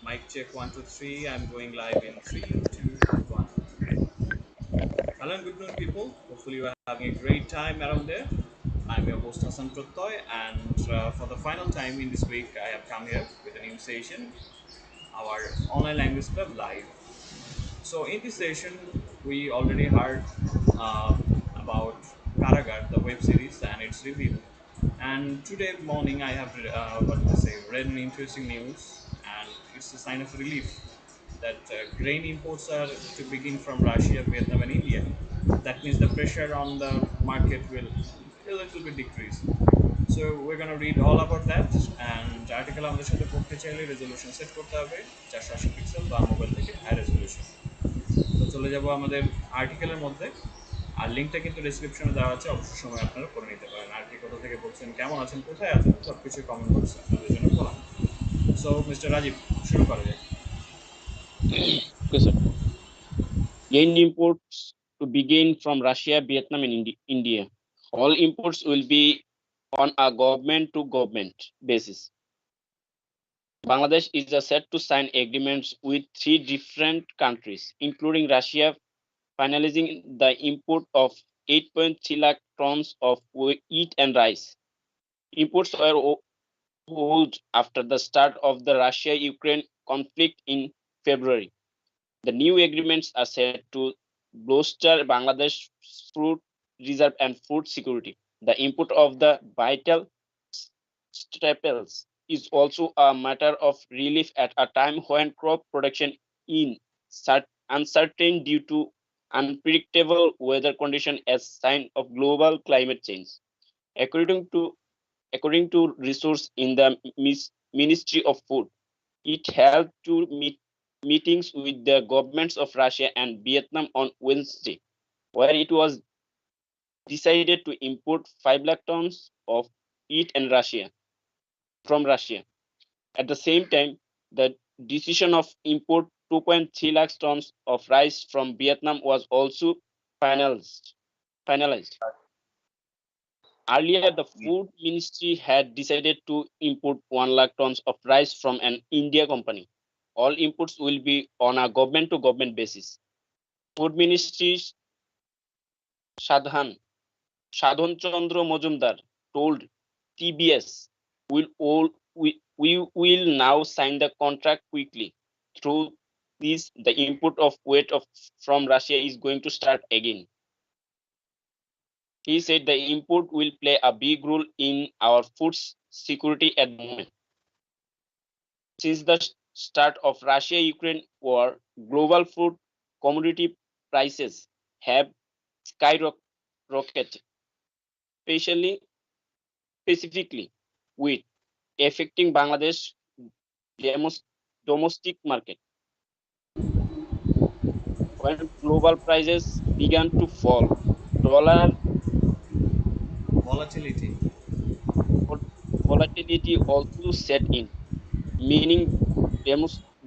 Mic check 1 2 3. I'm going live in 3 2 1. Hello and good noon, people. Hopefully, you are having a great time around there. I'm your host Hassan Prottoy, and for the final time in this week, I have come here with a new session, our online language club live. So, in this session, we already heard uh, about Karagar, the web series, and its review. And today morning, I have read an interesting news, and it's a sign of relief that grain imports are to begin from Russia, Vietnam, and India. That means the pressure on the market will a little bit decrease. So we're going to read all about that, and article আমাদের সাথে পড়তে চাইলে resolution set করতে হবে 480 pixel বা mobile থেকে high resolution. তো চলে যাব আমাদের আর্টিকেলের মধ্যে, আর লিঙ্কটা কিন্তু ডেসক্রিপশনে দেওয়া আছে, অবশ্যই সময় আপনারা করে নিতে পারেন। আর কি কোথা থেকে বলছেন, কেমন আছেন, কোথায় আছেন, সব কিছু কমেন্ট বক্সে আপনাদের জন্য খোলা। সো মিস্টার রাজীব, শুরু করা যায়। Okay, sir. Grain imports to begin from Russia, Vietnam, and India. All imports will be on a government-to-government basis. Bangladesh is set to sign agreements with 3 different countries, including Russia, finalizing the import of 8.3 lakh tons of wheat and rice. Imports were held after the start of the Russia-Ukraine conflict in February. The new agreements are set to bolster Bangladesh's food reserve and food security. The import of the vital staples is also a matter of relief at a time when crop production is uncertain due to unpredictable weather conditions as sign of global climate change. According to according to resource in the Ministry of Food, it held two meetings with the governments of Russia and Vietnam on Wednesday, where it was decided to import 5 lakh tons of wheat and Russia from Russia. At the same time, the decision of import 2.3 lakh tons of rice from Vietnam was also finalized. Earlier, the food ministry had decided to import 1 lakh tons of rice from an India company. All imports will be on a government-to-government basis. Food Ministry Sadhan Chandra Majumdar told TBS, we will now sign the contract quickly. Through this, the import of wheat from Russia is going to start again. He said the import will play a big role in our food security at the moment. Since the start of Russia-Ukraine war, global food commodity prices have skyrocketed, specifically wheat, affecting Bangladesh domestic market. When global prices began to fall, dollar Volatility. volatility also set in, meaning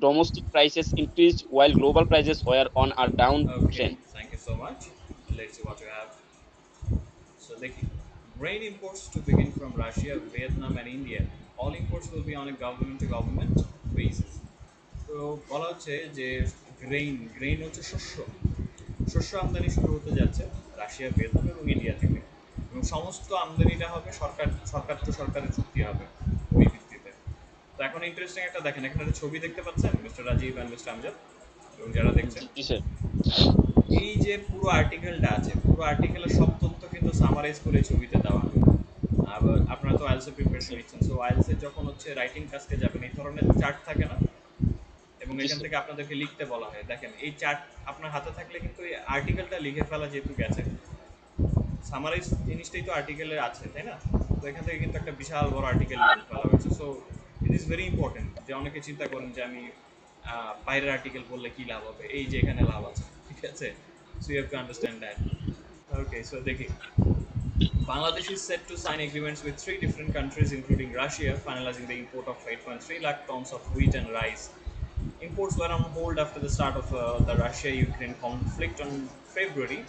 domestic prices increased while global prices were on a Okay, downtrend. thank you so much. Let's see what you have. So the grain imports to begin from Russia, Vietnam, and India. All imports will be on a government-to-government basis. তো বলা হচ্ছে যে grain হচ্ছে শস্য, শস্য আমদানি শুরু হতে যাচ্ছে রাশিয়া, ভিয়েতনাম এবং ইন্ডিয়া থেকে, এবং সমস্ত আমদানিটা হবে সরকার টু সরকারের চুক্তি হবে ওই ভিত্তিতে। তো এখন ইন্টারেস্টিং একটা দেখেন, এখানে একটা ছবি দেখতে পাচ্ছেন mister Rajiv and mister Amjad এবং যারা দেখছেন। এই যে পুরো আর্টিকেলটা আছে, পুরো আর্টিকেলের সব তথ্য কিন্তু সামারাইজ করে ছবিতে দেওয়া। আবার আপনারা তো আইএলসে প্রিপারেশন নিচ্ছেন, সো আইএলসে যখন হচ্ছে রাইটিং টাস্কে যাবেন এই ধরনের চার্ট থাকে না, এবং এখান থেকে আপনাদেরকে লিখতে বলা হয়। দেখেন এই চার্ট আপনার হাতে থাকলে কিন্তু এই আর্টিকেলটা লিখে ফেলা যেহেতু গেছে, সামারাইজ জিনিসটাই তো আর্টিকেলে আছে, তাই না? তো এখান থেকে কিন্তু একটা বিশাল বড় আর্টিকেল লিখে ফেলা হয়েছে। So it is very important যে অনেকে চিন্তা করেন যে আমি বাইরের আর্টিকেল বললে কী লাভ হবে, এই যে এখানে লাভ আছে, ঠিক আছে? So you have to understand that. Okay, so দেখি Bangladesh is set to sign agreements with 3 different countries, including Russia, finalizing the import of 8.3 lakh tons of wheat and rice. Imports were on hold after the start of the Russia-Ukraine conflict on February.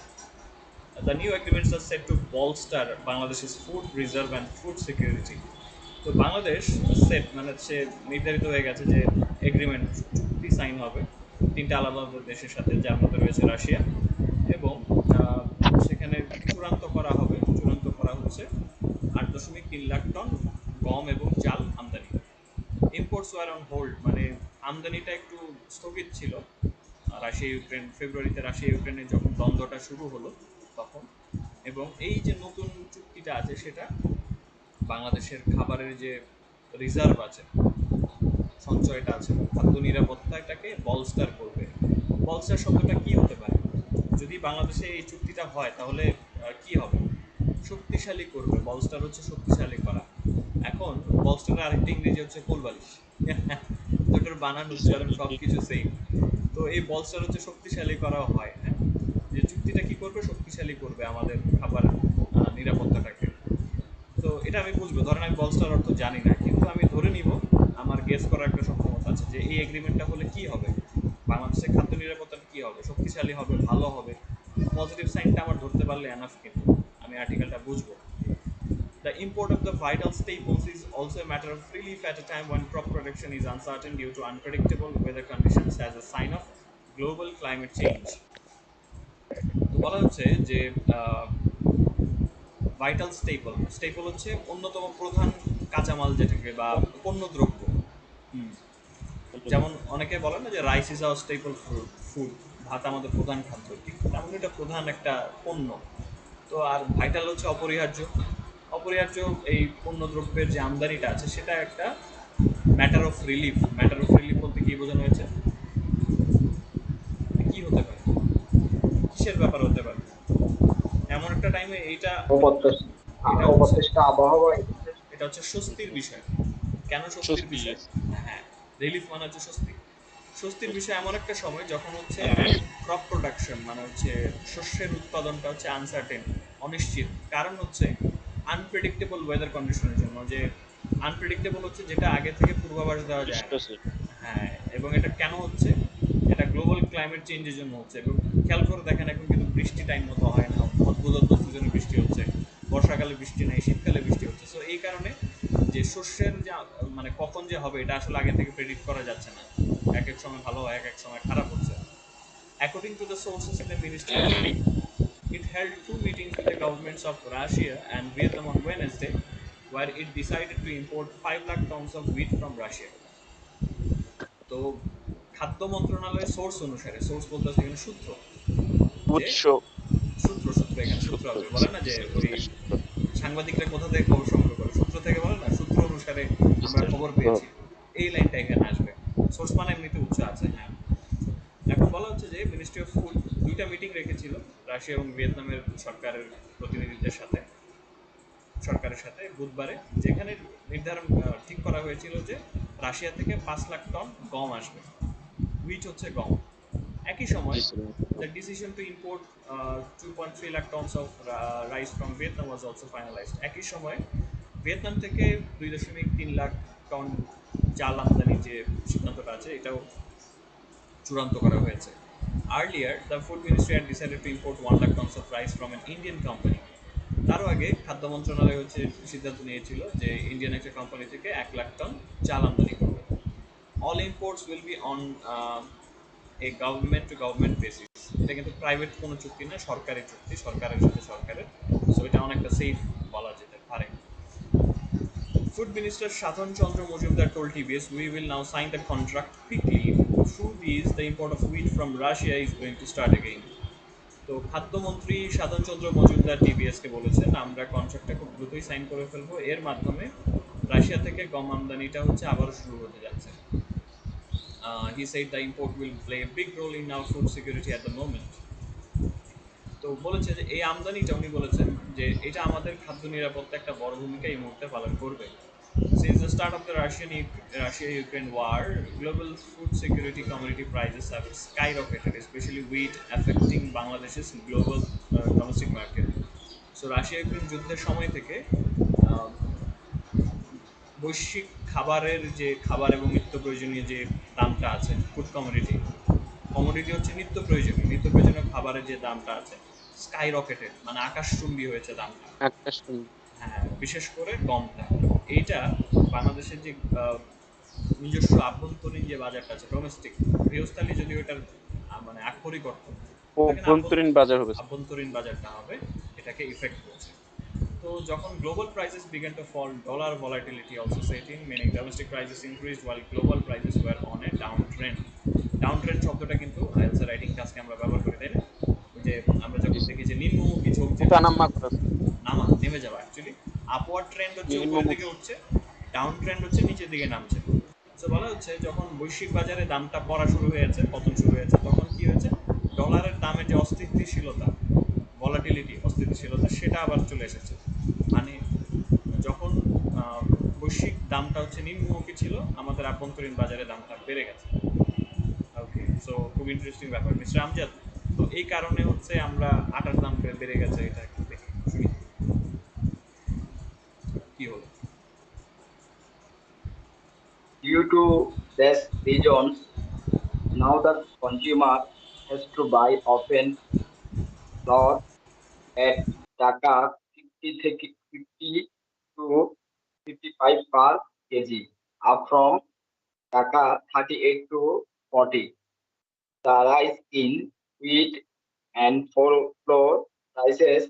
The new agreements are set to bolster Bangladesh's food reserve and food security. তো Bangladesh set মানে হচ্ছে নির্ধারিত হয়ে গেছে যে agreement চুক্তি sign হবে তিনটা আলাদা আলাদা দেশের সাথে, যার মধ্যে রয়েছে রাশিয়া, এবং আহ, সেখানে চূড়ান্ত করা হচ্ছে 8.3 লাখ টন গম এবং চাল আমদানি। ইম্পোর্টস ওয়ার অন হোল্ড, মানে আমদানিটা একটু স্থগিত ছিল রাশিয়া ইউক্রেন, ফেব্রুয়ারিতে রাশিয়া ইউক্রেনের যখন দ্বন্দ্বটা শুরু হলো তখন। এবং এই যে নতুন চুক্তিটা আছে সেটা বাংলাদেশের খাবারের যে রিজার্ভ আছে, সঞ্চয়টা আছে, খাদ্য নিরাপত্তাটাকে বলস্টার করবে। বলস্টার শব্দটা কি হতে পারে? যদি বাংলাদেশে এই চুক্তিটা হয় তাহলে কি হবে? শক্তিশালী করবে। বলস্টার হচ্ছে শক্তিশালী করা। এখন বলস্টারের আরেকটা ইংরেজি হচ্ছে কোলবালিশ। দুটোর বানান জি স্যার। উচ্চারণ সব কিছু সেম। তো এই বলস্টার হচ্ছে শক্তিশালী করা হয়, হ্যাঁ। যে চুক্তিটা কি করবে? শক্তিশালী করবে আমাদের খাবার নিরাপত্তাটাকে। তো এটা আমি বুঝবো, ধরেন আমি বলস্টার অর্থ জানি না, কিন্তু আমি ধরে নিব, আমার গেস করার একটা সক্ষমতা আছে যে এই এগ্রিমেন্টটা হলে কি হবে, বাংলাদেশের খাদ্য নিরাপত্তাটা কি হবে, শক্তিশালী হবে, ভালো হবে। পজিটিভ সাইনটা আমার ধরতে পারলে এনাফ, কিন্তু আমি আর্টিকেলটা বুঝবো। The import of the vital staples is also a matter of relief at a time when crop production is uncertain due to unpredictable weather conditions as a sign of global climate change. তো বলা হচ্ছে যে vital staple, staple হচ্ছে অন্যতম প্রধান কাঁচামাল যেটাকে, বা পণ্য দ্রব্য। হুম। যেমন অনেকে বলে না যে rice is our staple food, ভাত আমাদের প্রধান খাদ্য, ঠিক তেমন এটা প্রধান একটা পণ্য। তো আর ভাইটাল হচ্ছে অপরিহার্য। অপরিহার্য এই পণ্য দ্রব্যের যে আমদানিটা আছে সেটা একটা matter of relief. Matter of relief বলতে কি বোঝানো হয়েছে? কি হতে পারে, কিসের ব্যাপার হতে পারে এমন একটা টাইমে এইটা? অপ্রত্যাশিত এটা হচ্ছে অপ্রত্যাশিত আবহাওয়া এক্ষেত্রে। এটা হচ্ছে স্বস্তির বিষয়। কেন স্বস্তির স্বস্তি, বিষয়? yes. হ্যাঁ, রিলিফ মানে হচ্ছে স্বস্তি। স্বস্তির বিষয় এমন একটা সময় যখন হচ্ছে ক্রপ প্রোডাকশন মানে হচ্ছে শস্যের উৎপাদনটা হচ্ছে আনসার্টেন, অনিশ্চিত। কারণ হচ্ছে আনপ্রেডিক্টেবল ওয়েদার কন্ডিশনের জন্য। যে আনপ্রেডিক্টেবল হচ্ছে যেটা আগে থেকে পূর্বাভাস দেওয়া যায় অনিষ্ট না। স্যার। হ্যাঁ, এবং এটা কেন হচ্ছে? এটা গ্লোবাল ক্লাইমেট চেঞ্জের জন্য হচ্ছে। এবং খেয়াল করে দেখেন এখন কিন্তু বৃষ্টি টাইম মতো হয় না, অদ্ভুত অদ্ভুত সিজনে বৃষ্টি হচ্ছে, বর্ষাকালে বৃষ্টি নেই, শীতকালে বৃষ্টি হচ্ছে। সো এই কারণে যে শস্যের যে মানে কখন যে হবে এটা আসলে আগে থেকে প্রেডিক্ট করা যাচ্ছে না। এক এক সময় ভালো হয়, এক এক সময় খারাপ হচ্ছে। According to the sources in the Ministry of Food, it held two meetings with the governments of Russia and Vietnam on Wednesday, where it decided to import 5 lakh tons of wheat from Russia. তো খাদ্য মন্ত্রণালয়ের source অনুসারে, source বলতে হচ্ছে এখানে সূত্র, যে উৎস। সূত্র এখানে সূত্র সত্য। আসবে, বলে না যে ওই সত্য। সাংবাদিকরা কোথা থেকে খবর সংগ্রহ করে, সূত্র থেকে, বলে না সূত্র অনুসারে জি আমরা স্যার। খবর পেয়েছি। এই লাইনটা এখানে আসবে। সোর্স মানে এমনিতে উৎস আছে, হ্যাঁ। এখন বলা হচ্ছে যে মিনিস্ট্রি অফ ফুড দুইটা মিটিং রেখেছিল রাশিয়া এবং ভিয়েতনামের সরকারের প্রতিনিধিদের সাথে, সরকারের সাথে বুধবারে, যেখানে নির্ধারণ ঠিক করা হয়েছিল যে রাশিয়া থেকে 5 লাখ টন গম আসবে। হুইচ হচ্ছে গম। একই সময় জি sir. The decision to import 2.3 lakh tons of rice from Vietnam was also finalised. একই সময় ভিয়েতনাম থেকে 2.3 লাখ টন চাল আমদানির যে সিদ্ধান্তটা আছে এটাও চূড়ান্ত করা হয়েছে। Earlier the food ministry had decided to import 1 lakh tons of rice from N Indian company. তারও আগে খাদ্য মন্ত্রণালয় হচ্ছে সিদ্ধান্ত নিয়েছিল যে ইন্ডিয়ান একটা কোম্পানি থেকে 1 লাখ টন চাল আমদানি করবে। All imports will be on a government to government basis. এটা কিন্তু প্রাইভেট কোনো চুক্তি না, সরকারি চুক্তি, সরকারের সাথে সরকারের। সো এটা অনেকটা সেফ বলা যেতে পারে। Food Minister Shadhan Chandra Mojumdar told TBS, "We will now sign the contract quickly. Through these, the import of wheat from Russia is going to start again." তো খাদ্যমন্ত্রী সাধন চন্দ্র মজুমদার টিবিএসকে বলেছেন আমরা কন্ট্রাক্টটা খুব দ্রুতই সাইন করে ফেলবো, এর মাধ্যমে রাশিয়া থেকে গম আমদানিটা হচ্ছে আবারও শুরু হতে যাচ্ছে। He said the import will play a big role in our food security at the moment. তো বলেছে যে এই আমদানিটা, উনি বলেছেন যে এটা আমাদের খাদ্য নিরাপত্তা একটা বড় ভূমিকা এই মুহূর্তে পালন করবে। Since the start of the Russia-Ukraine war, global food security commodity prices have skyrocketed, especially wheat, affecting Bangladesh's global domestic market. So Russia Ukraine যুদ্ধের সময় থেকে আহ, বৈশ্বিক খাবারের যে খাবার এবং নিত্য প্রয়োজনীয় যে দামটা আছে, ফুড কমোডিটি, কমোডিটি হচ্ছে নিত্য প্রয়োজনীয় খাবারের যে দামটা আছে, স্কাই রকেটেড মানে আকাশচুম্বী হয়েছে দামটা। আকাশ। হ্যাঁ, বিশেষ করে গমটা। এইটা বাংলাদেশের যে নিজস্ব আভ্যন্তরীণ যে বাজারটা আছে ডোমেস্টিক গৃহস্থালী যদি ওটার মানে আক্ষরিক অর্থ, এখানে অভ্যন্তরীণ বাজার হবে স্যার। আভ্যন্তরীণ বাজারটা হবে, এটাকে ইফেক্ট করছে। তো যখন global prices began to fall, dollar volatility also set in, meaning domestic prices increased while global prices were on a downtrend. Downtrend শব্দটা কিন্তু আইএলস রাইটিং টাস্কে আমরা ব্যবহার করি, তাই না? ওই যে আমরা জি যখন স্যার। দেখি যে নিম্নমুখী ঝোঁক যেটা আছে, ওঠানামা করা স্যার। নামা নেমে যাওয়া অ্যাকচুয়ালি, আপওয়ার্ড ট্রেন্ড হচ্ছে উপরের দিকে নিম্নমুখী। উঠছে, ডাউন ট্রেন্ড হচ্ছে নিচের দিকে নামছে। তো বলা হচ্ছে যখন বৈশ্বিক বাজারে দামটা পড়া শুরু হয়েছে, পতন শুরু হয়েছে, তখন কি হয়েছে, ডলারের দামে যে অস্থিতিশীলতা, ভলাটিলিটি, অস্থিতিশীলতা, সেটা আবার চলে এসেছে। মানে যখন বৈশ্বিক দামটা হচ্ছে নিম্নমুখী ছিল, আমাদের আভ্যন্তরীণ বাজারে দামটা বেড়ে গেছে। ওকে, সো খুব ইন্টারেস্টিং ব্যাপার মিস্টার আমজাদ। তো এই কারণে হচ্ছে আমরা আটার দাম বেড়ে গেছে, এটা একটু দেখি শুনি কি হলো। Due to these reasons, now the consumer has to buy often flour at টাকা 50 to 55 per kg, up from টাকা 38 to 40. The rise in wheat and flour prices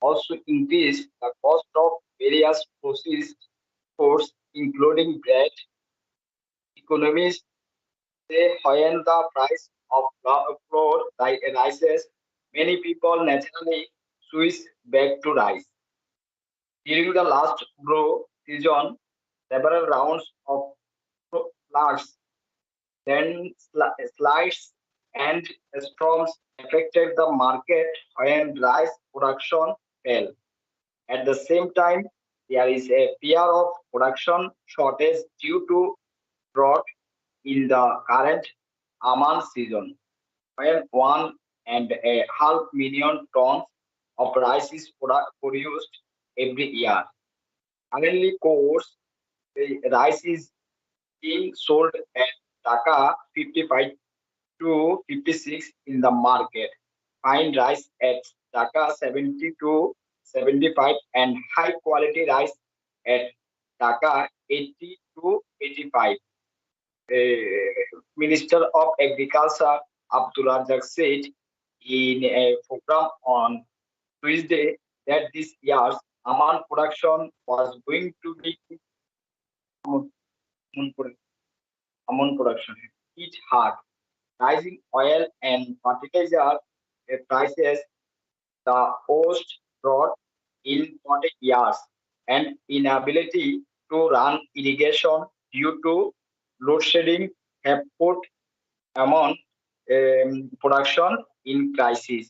also increased the cost of various processed foods, including bread. Economists say when the price of flour rises, many people naturally switch back to rice. During the last grow season, several rounds of floods, then slides and storms affected the market when rice production fell. At the same time, there is a fear of production shortage due to drought in the current almond season, when 1.5 million tons of rice is produced every year. Currently, coarse rice is being sold at Taka 55 to 56 in the market. Fine rice at Taka 70 to 75 and high quality rice at Taka 80 to 85. Minister of Agriculture Abdullah Razak said in a program on Tuesday that this year's almond production was going to be almond production hit hard. Rising oil and fertilizer prices, the worst drought in 40 years, and inability to run irrigation due to load shedding have put among production in crisis.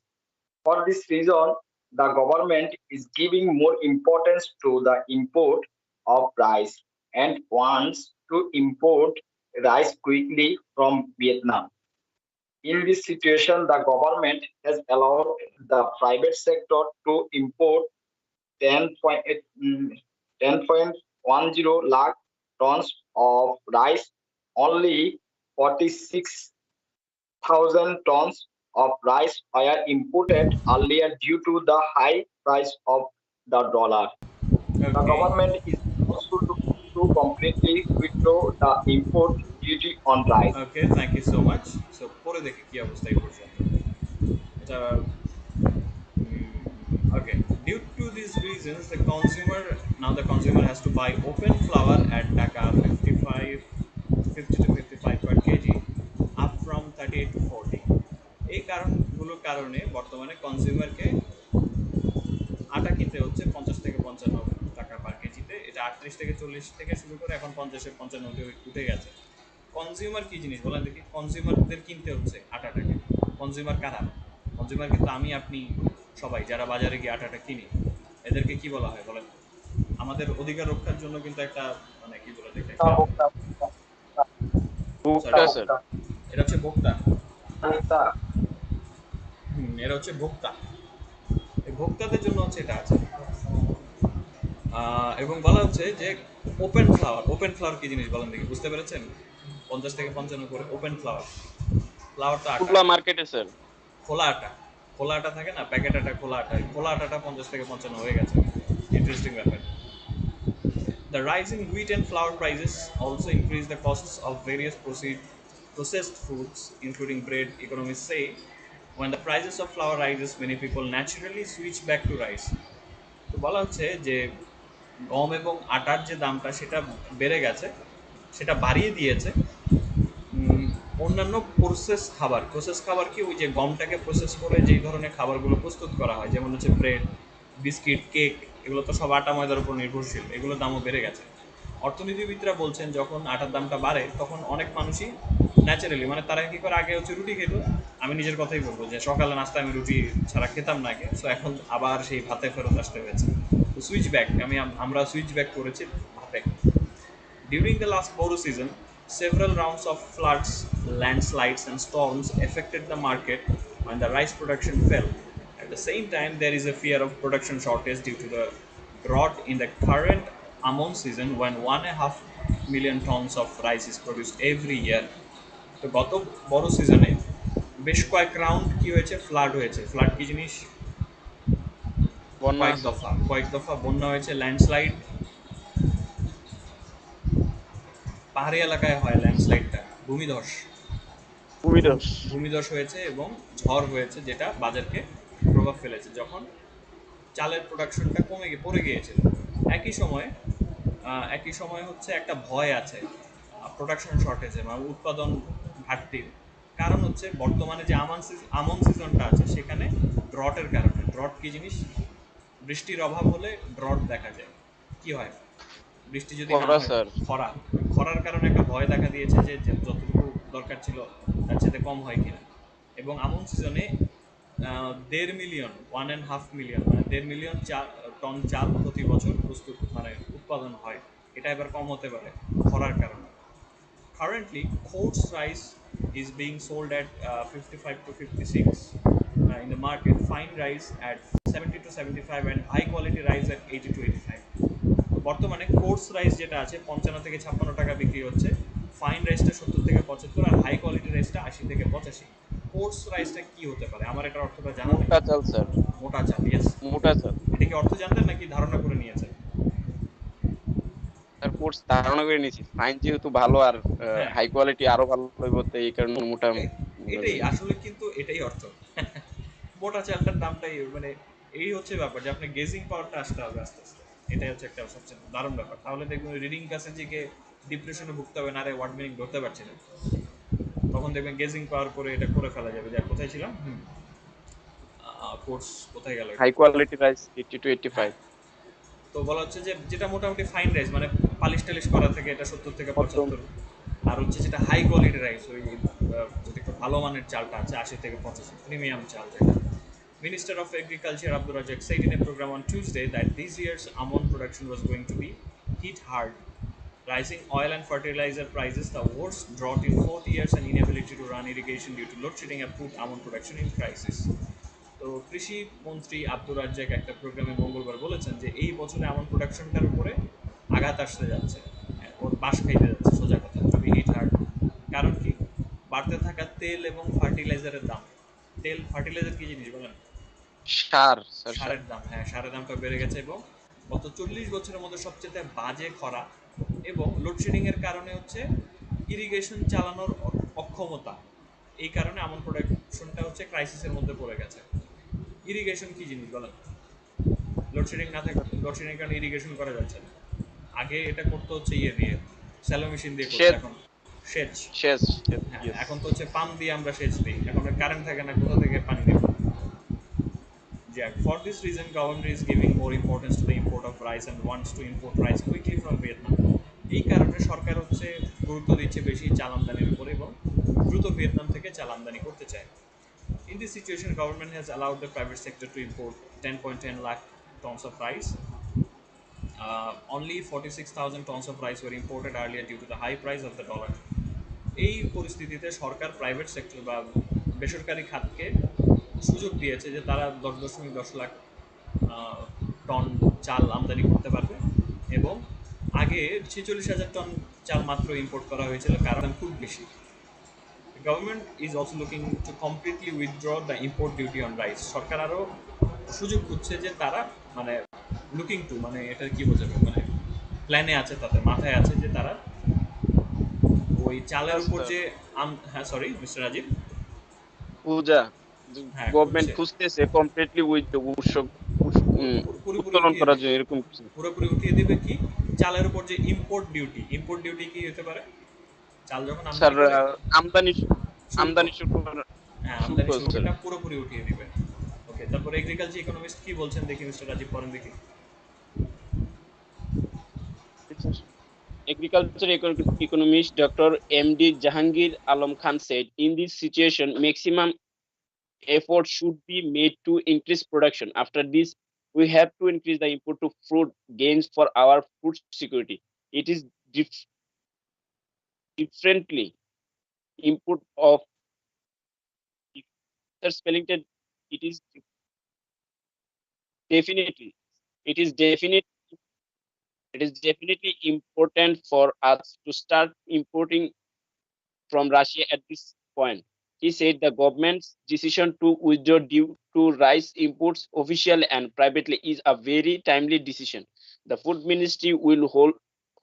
For this reason, the government is giving more importance to the import of rice and wants to import rice quickly from Vietnam. In this situation, the government has allowed the private sector to import 10.10 lakh tons of rice. Only 46,000 tons of rice were imported earlier due to the high price of the dollar. The Okay. government is also looking to completely withdraw the import duty on rice. Okay, thank you so much. So পরে দেখি কি অবস্থা এই পর্যন্ত। এটা okay. Due to these reasons, the consumer has to buy open flour at Taka 55, 50 to 55 per kg, up from 38 to 40. এই কারণগুলোর কারণে বর্তমানে কনজিউমারকে আটা কিনতে হচ্ছে 50 থেকে 55 টাকা পার কেজিতে। এটা 38 থেকে 40 থেকে শুরু করে এখন 50-এ 55 উঠে গেছে। কনজিউমার কি জিনিস বলেন দেখি, কনজিউমারদের কিনতে হচ্ছে আটাটাকে। কনজিউমার কারা? কনজিউমার কিন্তু আমি, আপনি, সবাই যারা বাজারে গিয়ে আটাটা কিনি। এদেরকে কি বলা হয় বলেন? আমাদের অধিকার রক্ষার জন্য কিন্তু একটা মানে কি বলে দেখি একটা, সরি, ভুট্টা স্যার। এটা হচ্ছে ভোক্তা। ভোক্তা এরা হচ্ছে ভোক্তা। এই ভোক্তাদের জন্য হচ্ছে এটা আছে। এবং বলা হচ্ছে যে ওপেন ফ্লাওয়ার কি জিনিস বলেন দেখি, বুঝতে পেরেছেন? 50 থেকে 55 করে ওপেন ফ্লাওয়ার। ফ্লাওয়ার তো আটা, খোলা মার্কেটে স্যার। খোলা আটা। খোলা আটা থাকে না, প্যাকেট আটা, খোলা আটা। খোলা আটাটা 50 থেকে 55 হয়ে গেছে। ইন্টারেস্টিং ব্যাপার। The rising wheat and flour prices also increase the costs of various processed foods, including bread. Economists say when the prices of flour rises, many people naturally switch back to rice. তো বলা হচ্ছে যে গম এবং আটার যে দামটা সেটা বেড়ে গেছে, সেটা বাড়িয়ে দিয়েছে উম, অন্যান্য প্রসেস খাবার কি ওই যে গমটাকে প্রসেস করে যেই ধরনের খাবারগুলো প্রস্তুত করা হয়, যেমন হচ্ছে ব্রেড, বিস্কিট, কেক, এগুলো তো সব আটা ময়দার উপর নির্ভরশীল, এগুলোর দামও বেড়ে গেছে। অর্থনীতিবিদরা বলছেন যখন আটার দামটা বাড়ে তখন অনেক মানুষই ন্যাচারালি মানে তারা কি করে, আগে হচ্ছে রুটি খেত, আমি নিজের কথাই বলবো যে সকালে নাস্তায় আমি রুটি ছাড়া খেতাম না আগে, সো এখন আবার সেই ভাতে ফেরত আসতে হয়েছে। তো সুইচ ব্যাক আমরা সুইচ ব্যাক করেছি ভাতে। During the last Boru season, several rounds of floods, landslides, and storms affected the market when the rice production fell. At the same time, there is a fear of production shortage due to the drought in the current Amon season when 1.5 million tons of rice is produced every year. তো গত বড় সিজনে বেশ কয়েক round কি হয়েছে, flood হয়েছে। Flood কি জিনিস? বন্যা কয়েক আছে। দফা কয়েক দফা বন্যা হয়েছে, ল্যান্ডস্লাইড, পাহাড়ি এলাকায় হয় ল্যান্ডস্লাইডটা, ভূমিধস, ভূমিধস। ভূমিধস হয়েছে এবং ঝড় হয়েছে যেটা বাজারকে প্রভাব ফেলেছে যখন চালের প্রোডাকশনটা কমে গিয়ে পড়ে গিয়েছিল। একই সময়ে একই সময় হচ্ছে একটা ভয় আছে প্রোডাকশন শর্টেজে বা উৎপাদন ঘাটতির। কারণ হচ্ছে বর্তমানে যে আমন সিজনটা আছে সেখানে ড্রটের কারণে, ড্রট কি জিনিস? বৃষ্টির অভাব হলে ড্রট দেখা যায়। কি হয়? বৃষ্টি যদি না খরা হয়, স্যার। খরা, খরার কারণে একটা ভয় দেখা দিয়েছে যে যতটুকু দরকার ছিল তার সাথে কম হয় কিনা। এবং আমন সিজনে 1.5 মিলিয়ন, 1.5 মিলিয়ন মানে 1.5 মিলিয়ন টন চাল প্রতি বছর প্রস্তুত মানে উৎপাদন হয়। এটা এবার কম হতে পারে খরার কারণে। Currently, coarse rice is being sold at 55 to 56 in the market, fine rice at 70 to 75, and high quality rice at 80 to 85. বর্তমানে কোর্স রাইস যেটা আছে 55 থেকে 56 টাকা বিক্রি হচ্ছে, ফাইন রাইসটা 70 থেকে 75, আর হাই কোয়ালিটি রাইসটা 80 থেকে 85। কোর্স রাইসটা কি হতে পারে? আমার এটার অর্থটা জানা নেই। মোটা চাল স্যার। মোটা চাল, ইয়েস। মোটা চাল। এটা কি অর্থ জানতেন নাকি ধারণা করে নিয়েছেন? স্যার কোর্স ধারণা করে নিয়েছি, ফাইন যেহেতু ভালো আর হ্যাঁ, হাই কোয়ালিটি আরো ভালো হইব, তো এই কারণে মোটা এ- বলে এটাই নিয়েছি। আসলে, কিন্তু এটাই অর্থ। মোটা চালটার দামটাই মানে এই হচ্ছে ব্যাপার যে আপনার গেজিং পাওয়ারটা আসতে হবে আস্তে আস্তে। এটাই হচ্ছে একটা সবচেয়ে দারুণ ব্যাপার। তাহলে দেখবেন রিডিং কাছে যে ডিপ্রেশনে ভুগতে হবে না, রে ওয়ার্ড মিনিং ধরতে পারছি না, তখন দেখবেন গেজিং পাওয়ার করে এটা করে ফেলা যাবে। যে কোথায় ছিলাম, কোর্স কোথায় গেল এটা? High quality rice 80 to 85। হ্যাঁ, তো বলা হচ্ছে যে যেটা মোটামুটি ফাইন রাইস মানে পালিশ টালিশ করা থেকে এটা 70 থেকে 75, আর হচ্ছে যেটা হাই কোয়ালিটি রাইস ওই যেটা একটু ভালো মানের চালটা আছে 80 থেকে 85, প্রিমিয়াম চাল যেটা। Minister of Agriculture Abdul Razak said in a program on Tuesday that this year's almond production was going to be hit hard. Rising oil and fertilizer prices, the worst drought in 40 years, and inability to run irrigation due to load shedding have put almond production in crisis. তো কৃষি মন্ত্রী আব্দুর রাজ্জাক একটা প্রোগ্রামে মঙ্গলবার বলেছেন যে এই বছরে এমন প্রোডাকশনটার উপরে আঘাত আসতে যাচ্ছে, ওর বাস খাইতে যাচ্ছে, সোজা কথা, টু বি হিট হার্ড। কারণ কি? বাড়তে থাকা তেল এবং ফার্টিলাইজারের দাম। তেল, ফার্টিলাইজার কি জিনিস বলেন? সার স্যার, সার। সারের দাম, হ্যাঁ, সারের দামটা বেড়ে গেছে এবং গত 40 বছরের মধ্যে সবচেয়ে বাজে খরা এবং লোডশেডিং এর কারণে হচ্ছে ইরিগেশন চালানোর অক্ষমতা। এই কারণে আমন প্রোডাকশনটা হচ্ছে ক্রাইসিসের মধ্যে পড়ে গেছে। ইরিগেশন কি জিনিস বলেন? লোডশেডিং না থাকলে, লোডশেডিং কারণে ইরিগেশন করা যাচ্ছে না। আগে এটা করতে হচ্ছে ইয়ে দিয়ে, স্যালো মেশিন দিয়ে করতে, সেচ। এখন সেচ। সেচ, সেচ, হ্যাঁ, ইয়েস। এখন তো হচ্ছে পাম্প দিয়ে আমরা সেচ দিই, এখন কারেন্ট থাকে না, কোথা থেকে পানি দেবো? Jack. For this reason, government is giving more importance to the import of rice and wants to import rice quickly from Vietnam. এই কারণে সরকার হচ্ছে গুরুত্ব দিচ্ছে বেশি চাল আমদানির উপর এবং দ্রুত ভিয়েতনাম থেকে চাল আমদানি করতে চায়। In this situation, government has allowed the private sector to import 10.10 lakh tons of rice. Only 46,000 tons of rice were imported earlier due to the high price of the dollar. এই পরিস্থিতিতে সরকার private sector বা বেসরকারি খাতকে সুযোগ দিয়েছে যে তারা 10.10 লাখ আহ, ton চাল আমদানি করতে পারবে। এবং আগে 46,000 টন চাল মাত্র ইম্পোর্ট করা হয়েছিল, কারণ খুব বেশি। The government is also looking to completely withdraw the import duty on rice. সরকার আরও সুযোগ খুঁজছে যে তারা মানে লুকিং টু মানে এটা কি বোঝাবে মানে প্ল্যানে আছে, তাদের মাথায় আছে যে তারা ওই চালের হ্যাঁ উপর স্যার, যে হ্যাঁ সরি মিস্টার রাজীব। পূজা হ্যাঁ গভর্নমেন্ট খুঁজছে খুঁজতেছে কমপ্লিটলি ওই উৎসব পুরোপুরি উত্তোলন উঠিয়ে করার জন্য এরকম কিছু। পুরোপুরি উঠিয়ে দেবে কি চালের উপর যে ইম্পোর্ট ডিউটি, ইম্পোর্ট ডিউটি কি হতে পারে? চাল যখন স্যার আমদানি করে আমদানি শুল্ক, আমদানি শুল্ক, হ্যাঁ শুল্ক আমদানি স্যার। শুল্কটা পুরোপুরি উঠিয়ে দিবে। ওকে, তারপর এগ্রিকালচার ইকোনমিস্ট কি বলছেন দেখি মিস্টার রাজীব, পড়েন দেখি। Agriculture economist Dr. M.D. Jahangir Alam Khan said, in this situation, maximum effort should be made to increase production. After this, we have to increase the input to fruit gains for our food security. It is differently input of spelling it is definitely it is definite it is definitely important for us to start importing from Russia at this point. He said the government's decision to withdraw due to rice imports officially and privately is a very timely decision. The food ministry will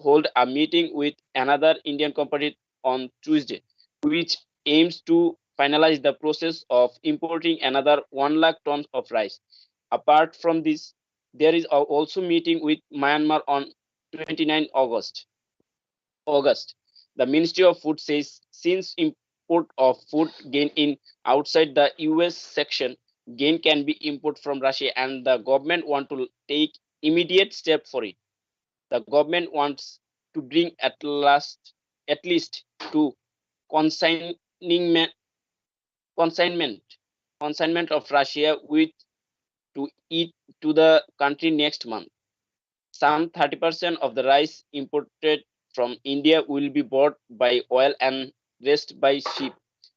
hold a meeting with another Indian company on Tuesday, which aims to finalize the process of importing another 1 lakh tons of rice. Apart from this, there is also meeting with Myanmar on 29 August. The Ministry of Food says since import of food gain in outside the US section, gain can be imported from Russia and the government want to take immediate step for it. The government wants to bring at least to consignment consignment consignment of Russia with to eat to the country next month. Some 30% of the rice imported from India will be bought by oil and rest by ship.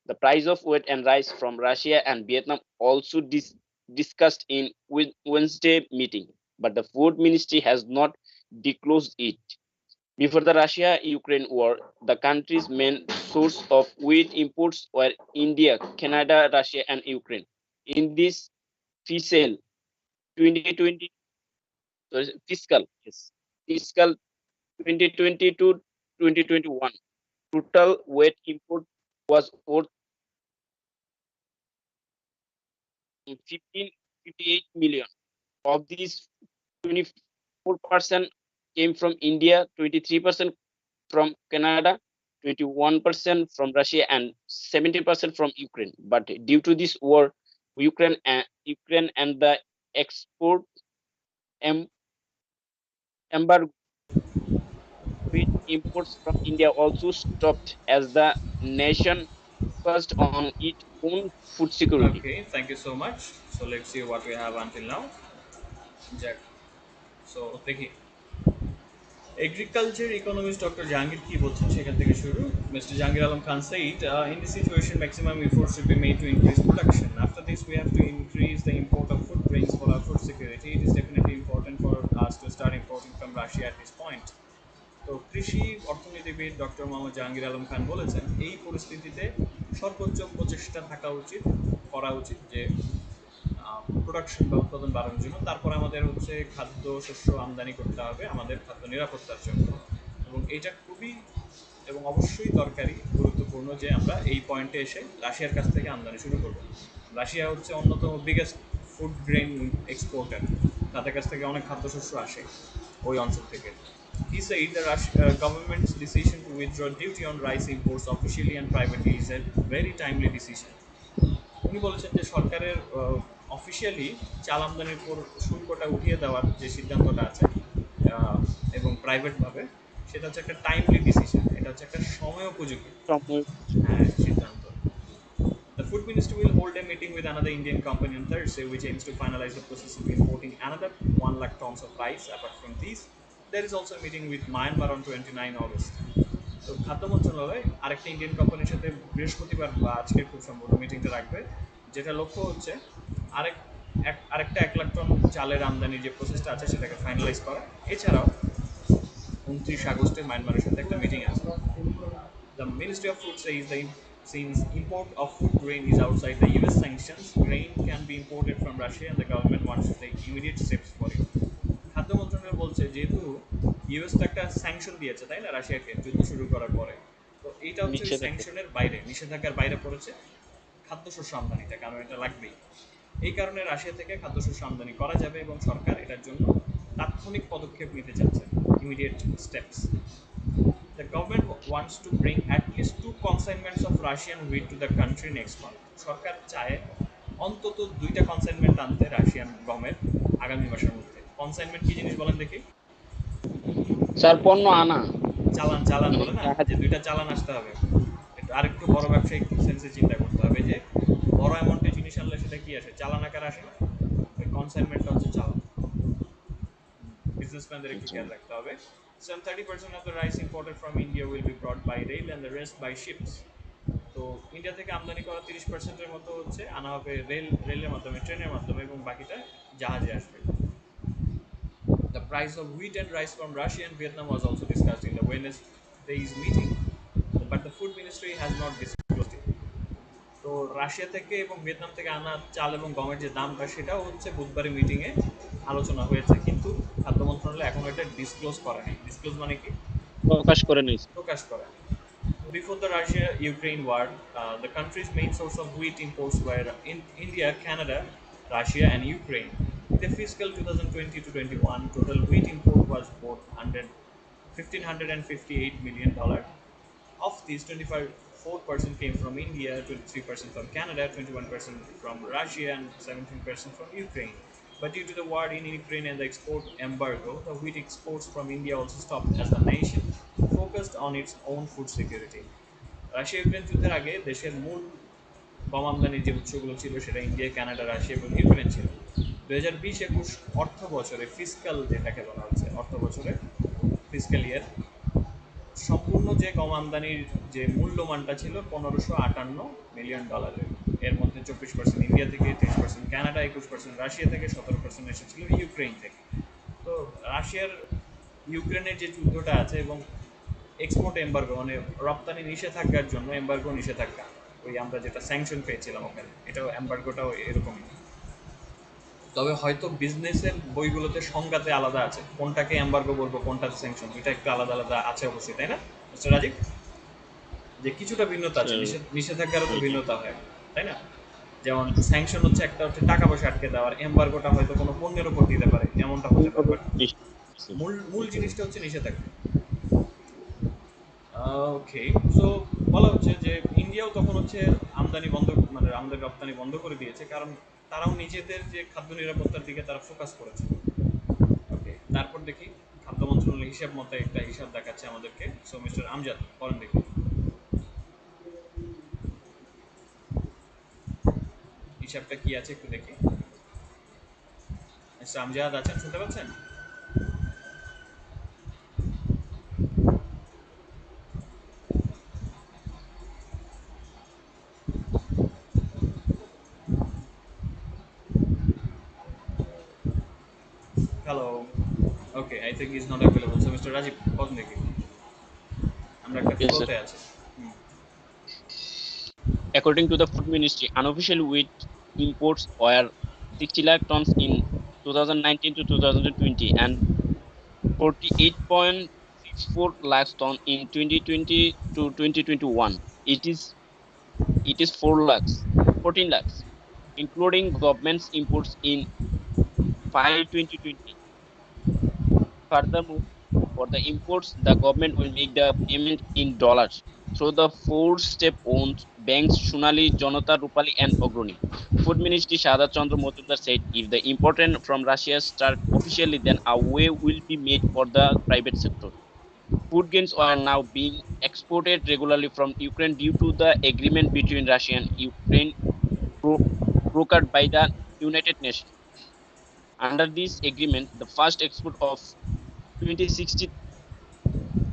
The price of wheat and rice from Russia and Vietnam also discussed in Wednesday meeting, but the food ministry has not disclosed it. Before the Russia-Ukraine war, the country's main source of wheat imports were India, Canada, Russia, and Ukraine. In this fiscal 2020 fiscal 2020 to 2021, total wheat import was worth 1558 million. Of these, 24% came from India, 23% from Canada, 21% from Russia, and 70% from Ukraine. But due to this war, Ukraine and the export em- embargo, wheat imports from India also stopped as the nation focused on its own food security. Okay, thank you so much. So let's see what we have until now. Jack, so দেখি agriculture economist doctor Jahangir কি বলছেন সেখান থেকে শুরু। Mister Jahangir Alam Khan said, in this situation maximum efforts should be made to increase production. After this we have to increase the import of food grains for our food security. It is definitely important for us to start importing from Russia at this point. তো কৃষি অর্থনীতিবিদ doctor Mohammad Jahangir Alam Khan বলেছেন এই পরিস্থিতিতে সর্বোচ্চ প্রচেষ্টা থাকা উচিত, করা উচিত যে প্রোডাকশন বা উৎপাদন বাড়ানোর জন্য। তারপর আমাদের হচ্ছে খাদ্য শস্য আমদানি করতে হবে আমাদের খাদ্য নিরাপত্তার জন্য, এবং এটা খুবই এবং অবশ্যই দরকারি গুরুত্বপূর্ণ যে আমরা এই পয়েন্টে এসে রাশিয়ার কাছ থেকে আমদানি শুরু করব। রাশিয়া হচ্ছে অন্যতম বিগেস্ট ফুড গ্রেন এক্সপোর্টার, তাদের কাছ থেকে অনেক খাদ্যশস্য আসে ওই অঞ্চল থেকে। He said the government's decision to withdraw duty on rice imports officially and privately is a very timely decision. উনি বলেছেন যে সরকারের অফিসিয়ালি চাল আমদানির উপর শুল্কটা উঠিয়ে দেওয়ার যে সিদ্ধান্তটা আছে এবং প্রাইভেটভাবে, সেটা হচ্ছে একটা টাইমলি ডিসিশন, এটা হচ্ছে একটা সময়োপযোগী সিদ্ধান্ত। The food ministry will hold a meeting with another Indian company on Thursday, which aims to finalize the process of importing another 1 lakh tons of rice. Apart from these, there is also a meeting with Myanmar on 29 August. তো খাদ্য মন্ত্রণালয় আরেকটা Indian কোম্পানির সাথে বৃহস্পতিবার বা আজকে খুব সম্ভবত মিটিংটা রাখবে, যেটা লক্ষ্য হচ্ছে আরেকটা 1 লাখ টন চালের আমদানির যে প্রসেসটা আছে সেটাকে ফাইনালাইজ করা। এছাড়াও 29 আগস্টে মায়ানমারের সাথে একটা মিটিং আছে। The Ministry of Food says since import of food grain is outside the US sanctions, grain can be imported from Russia and the government wants to take immediate steps for it. খাদ্য খাদ্য মন্ত্রণালয় বলছে যেহেতু US তো একটা sanction দিয়েছে তাই না রাশিয়াকে যুদ্ধ শুরু করার পরে, তো এইটা হচ্ছে ওই নিষেধাজ্ঞা। স্যাংশনের বাইরে, নিষেধাজ্ঞার বাইরে পড়েছে খাদ্যশস্য আমদানিটা, কারণ এটা লাগবেই। এই কারণে রাশিয়া থেকে খাদ্যশস্য আমদানি করা যাবে এবং সরকার এটার জন্য তাৎক্ষণিক পদক্ষেপ নিতে চাচ্ছে, immediate steps. The government wants to bring at least two consignments of Russian wheat to the country next month. সরকার চায় অন্তত দুইটা কনসাইনমেন্ট আনতে রাশিয়ান গমের আগামী মাসের মধ্যে। কনসাইনমেন্ট কি জিনিস বলেন দেখি? স্যার পণ্য আনা, চালান, চালান মানে বলে না, জাহাজ। যে দুইটা চালান আসতে হবে। একটু আরেকটু বড় ব্যবসায়িক সেন্সে চিন্তা করতে হবে যে বড় অ্যামাউন্টের জিনিস আনলে সেটা কি আসে, চালান আকারে আসে না? ওই কনসাইনমেন্টটা হচ্ছে চালান। বিজনেসম্যানদের একটু খেয়াল রাখতে হবে। Some 30% of the rice imported from India will be brought by rail and the rest by ships. তো ইন্ডিয়া থেকে আমদানি করা 30%-এর মতো হচ্ছে আনা হবে রেলের মাধ্যমে, ট্রেনের মাধ্যমে, এবং বাকিটা জাহাজে আসবে। The price of wheat and rice from Russia and Vietnam was also discussed in the Wednesday's meeting, but the food ministry has not disclosed it. তো রাশিয়া থেকে এবং ভিয়েতনাম থেকে আনা চাল এবং গমের যে দামটা সেটাও হচ্ছে বুধবারের মিটিংয়ে আলোচনা হয়েছে, কিন্তু খাদ্য মন্ত্রণালয় এখনো এটা ডিসক্লোজ করেনি। ডিসক্লোজ মানে কি? প্রকাশ করে নিয়েছে। প্রকাশ করা। Before the Russia-Ukraine war, the country's main source of wheat imports were in India, Canada, Russia, and Ukraine. In the fiscal 2020 to 21, total wheat import was worth $1,558 million. Of these, 24% came from India, 23% from Canada, 21% from Russia, and 17% from Ukraine. But due to the war in Ukraine and the export embargo, the wheat exports from India also stopped as the nation focused on its own food security. Russia Ukraine যুদ্ধের আগে দেশের মূল গম আমদানির যে উৎসগুলো ছিল সেটা ইন্ডিয়া, কানাডা, রাশিয়া এবং ইউক্রেন ছিল। 2020-21 অর্থ বছরে, ফিসকাল যেটাকে বলা হচ্ছে, অর্থ বছরে ফিসকাল ইয়ার, সম্পূর্ণ যে গম আমদানির যে মূল্যমানটা ছিল $1558 মিলিয়ন। এর মধ্যে 24% ইন্ডিয়া থেকে, 30% কানাডা, 21% রাশিয়া থেকে, 17% এসেছিল ইউক্রেন থেকে। তো রাশিয়ার ইউক্রেনের যে যুদ্ধটা আছে এবং এক্সপোর্ট এম্বার্গো মানে রপ্তানি নিষেধাজ্ঞার জন্য, এম্বার্গো নিষেধাজ্ঞা, ওই আমরা যেটা স্যাংশন পেয়েছিলাম ওখানে, এটাও এম্বার্গোটাও এরকমই। তবে হয়তো বিজনেসের বইগুলোতে সংজ্ঞাতে আলাদা আছে, কোনটাকে এম্বার্গো বলবো কোনটাতে স্যাংশন, এটা একটু আলাদা আলাদা আছে অবশ্যই, তাই না মিস্টার রাজীব? যে কিছুটা ভিন্নতা আছে, নিষেধাজ্ঞারও তো ভিন্নতা হয়, তাই না? যেমন স্যাংশন হচ্ছে একটা হচ্ছে টাকা পয়সা আটকে দেওয়ার, এম্বার্গোটা হয়তো কোনো পণ্যের উপর দিতে পারে, এমনটা হতে পারে, বাট মূল মূল জিনিসটা হচ্ছে নিষেধাজ্ঞা। ওকে, সো বলা হচ্ছে যে ইন্ডিয়াও তখন হচ্ছে আমদানি বন্ধ, মানে আমদানি রপ্তানি বন্ধ করে দিয়েছে, কারণ তারাও নিজেদের যে খাদ্য নিরাপত্তার দিকে তারা ফোকাস করেছে। ওকে, তারপর দেখি খাদ্য মন্ত্রণালয় হিসাব মতো একটা হিসাব দেখাচ্ছে আমাদেরকে। সো মিস্টার আমজাদ বলেন দেখি হিসাবটা কি আছে একটু দেখি। মিস্টার আমজাদ আছেন, শুনতে পাচ্ছেন? Hello. Okay, I think is not available. So mister Rajiv বলেন দেখি, আমরা একটা Yes, sir. ফ্লোতে আছি। According to the Food Ministry, unofficial wheat imports were 60 lakh tons in 2019 to 2020 and 48.64 lakhs tons in 2020 to 2021. It is 4 lakhs, 14 lakhs, including government's imports in 5 2020. Furthermore, for the imports, the government will make the payment in dollars through the four-step owned banks Shunali, Janata, Rupali, and Ogroni. Food Ministry Shadat Chandra Motudar said if the import from Russia start officially, then a way will be made for the private sector. Food grains are now being exported regularly from Ukraine due to the agreement between Russia and Ukraine brokered by the United Nations. Under this agreement, the first export of 2060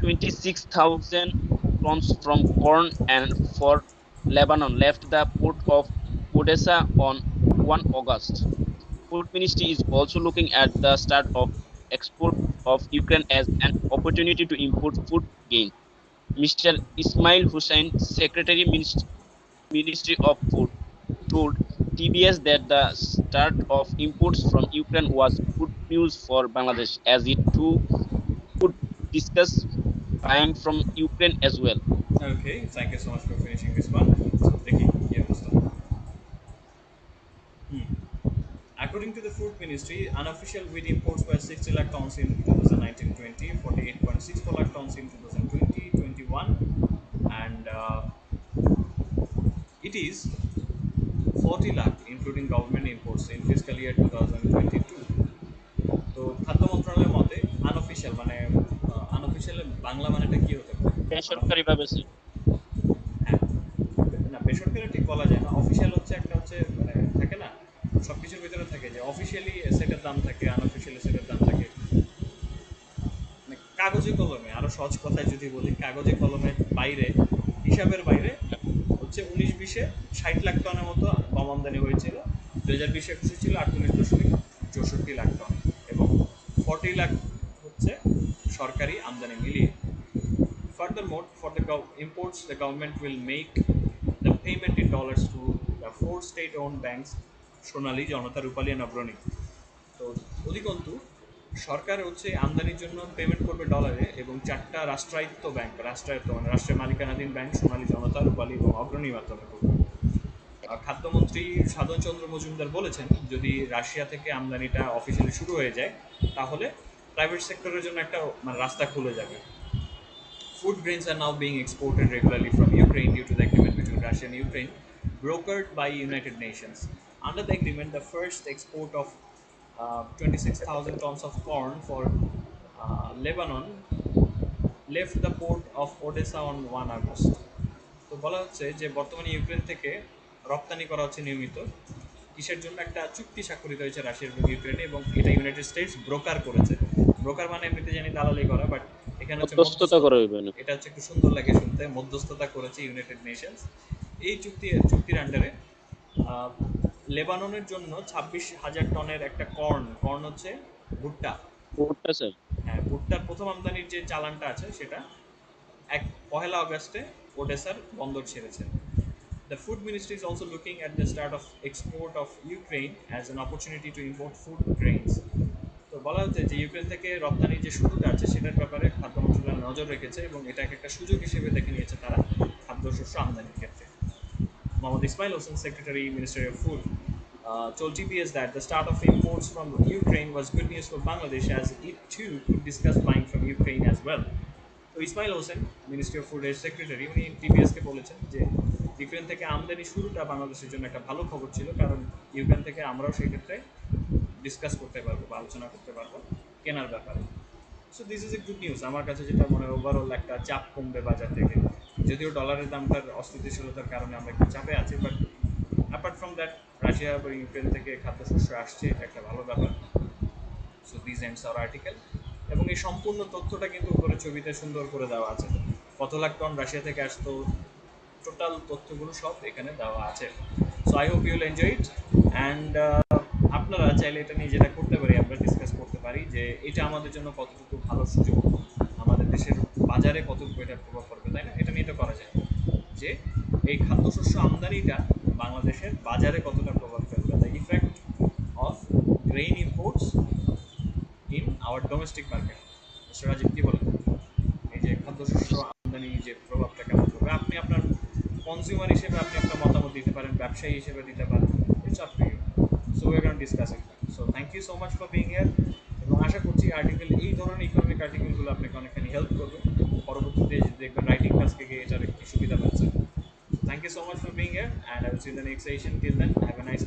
26,000 tons from corn and for Lebanon left the port of Odessa on 1 August. Food Ministry is also looking at the start of export of Ukraine as an opportunity to import food gain. Mr. Ismail Hussain, Secretary Ministry of Food, told TBS that the start of imports from Ukraine was good news for Bangladesh, as it too could discuss buying from Ukraine as well. Okay, thank you so much for finishing this one. So, देखिए ये अवस्था. According to the Food Ministry, unofficial wheat imports were 60 lakh tons in 2019-20, 48.64 lakh tons in 2020-21, and it is 40 lakh including government imports in fiscal year 2022. তো খাদ্য মন্ত্রণালয়ের মতে unofficial মানে unofficial Bangla মানেটা কি হতে পারে? বেসরকারি ভাবে স্যার। হ্যাঁ, না বেসরকারি ঠিক বলা যায় না, অফিসিয়াল হচ্ছে একটা হচ্ছে মানে থাকে না সব কিছুর ভিতরে থাকে যে অফিসিয়ালি সেটের দাম থাকে, আনঅফিসিয়ালি সেটের দাম থাকে। মানে কাগজে কলমে আরো সহজ কথায় যদি বলি, কাগজে কলমের বাইরে, হিসাবের বাইরে হচ্ছে 19-20-এ 60 লাখ টনের মতো গম আমদানি হয়েছিল, 2020-21 ছিল 38.64 লাখ টন, এবং 40 লাখ হচ্ছে সরকারি আমদানি মিলিয়ে। Furthermore, for the imports, the government will make the payment in dollars to the four state-owned banks, Sonali, Janata, Rupali and অগ্রণী। তো অধিকন্তু সরকার হচ্ছে আমদানির জন্য পেমেন্ট করবে ডলারে, এবং 4টা রাষ্ট্রায়ত্ত মানে রাষ্ট্রের মালিকানাধীন ব্যাংক সোনালী, জনতা, রূপালী এবং অগ্রণীর মাধ্যমে করবে। খাদ্যমন্ত্রী সাধন চন্দ্র মজুমদার বলেছেন, যদি রাশিয়া থেকে আমদানিটা অফিসিয়ালি শুরু হয়ে যায় তাহলে প্রাইভেট সেক্টরের জন্য একটা মানে রাস্তা খুলে যাবে। Food grains are now being exported regularly from Ukraine due to the agreement between Russia and Ukraine, brokered by United Nations. Under the agreement, the first export of 26,000 tons of corn for Lebanon left the port of Odessa on 1 August. তো বলা হচ্ছে যে বর্তমানে Ukraine থেকে রপ্তানি করা হচ্ছে নিয়মিত, কিসের জন্য? একটা চুক্তি স্বাক্ষরিত হয়েছে রাশিয়া এবং ইউক্রেনে, এবং এটা ইউনাইটেড স্টেটস ব্রোকার করেছে। ব্রোকার মানে এমনিতে জানি দালালি করা, বাট এখানে হচ্ছে মধ্যস্থতা করা হইবে না। এটা হচ্ছে একটু সুন্দর লাগে শুনতে, মধ্যস্থতা করেছে ইউনাইটেড নেশনস। এই চুক্তির আন্ডারে লেবাননের জন্য 26,000 টনের একটা কর্ন হচ্ছে ভুট্টা। ভুট্টা স্যার। হ্যাঁ, ভুট্টার প্রথম আমদানির যে চালানটা আছে সেটা 1 আগস্টে ওডেসার বন্দর ছেড়েছে। The food ministry is also looking at the start of export of Ukraine as an opportunity to import food grains. তো বলা হচ্ছে যে ইউক্রেন থেকে রপ্তানির যে শুরুটা আছে সেটার ব্যাপারে খাদ্য মন্ত্রণালয় নজর রেখেছে, এবং এটাকে একটা সুযোগ হিসেবে দেখে নিয়েছে তারা খাদ্যশস্য আমদানির ক্ষেত্রে। Mohammad Ismail Hossain, Secretary, Ministry of Food, told TBS that the start of imports from Ukraine was good news for Bangladesh, as it too could discuss buying from Ukraine as well. তো Ismail Hossain, ministry of ফুডের secretary, উনি টিবিএসকে বলেছেন যে Ukraine থেকে আমদানি শুরুটা বাংলাদেশের জন্য একটা ভালো খবর ছিল, কারণ ইউক্রেন থেকে আমরাও সেই ক্ষেত্রে ডিসকাস করতে পারবো বা আলোচনা করতে পারবো কেনার ব্যাপারে। So this is a good news. আমার কাছে যেটা মনে হয় ওভারঅল একটা চাপ কমবে বাজার থেকে, যদিও ডলারের দামটার অস্থিতিশীলতার কারণে আমরা একটু চাপে আছি, but apart from that Russia বা ইউক্রেন থেকে খাদ্যশস্য আসছে, এটা একটা ভালো ব্যাপার। So this ends our article, এবং এই সম্পূর্ণ তথ্যটা কিন্তু উপরে ছবিতে সুন্দর করে দেওয়া আছে, কত লাখ টন রাশিয়া থেকে আসতো, টোটাল তথ্যগুলো সব এখানে দেওয়া আছে। So I hope Yule enjoy it, and আপনারা চাইলে এটা নিয়ে যেটা করতে পারি, আমরা ডিসকাস করতে পারি যে এটা আমাদের জন্য কতটুকু ভালো সুযোগ, আমাদের দেশের বাজারে কতটুকু এটা প্রভাব পড়বে, তাই না? এটা নিয়ে তো করা যায় যে এই খাদ্যশস্য আমদানিটা বাংলাদেশের বাজারে কতটা প্রভাব ফেলবে, the effect of grain imports in our domestic market. Mister Rajiv কি বলেন, এই যে খাদ্যশস্য আমদানি যে প্রভাবটা কেমন পড়বে? আপনি আপনার কনজিউমার হিসেবে আপনি আপনার মতামত দিতে পারেন, ব্যবসায়ী হিসেবে দিতে পারেন, it's up to you. So we are gonna discuss it. So thank you so much for being here, এবং আশা করছি আর্টিকেল, এই ধরনের ইকোনমিক আর্টিকেলগুলো আপনাকে অনেকখানি হেল্প করবে, পরবর্তীতে দেখবেন রাইটিং টাস্কে গিয়ে এটার একটি সুবিধা পাচ্ছেন। Thank you so much for being here, and I will see in the next session. Till then, have a nice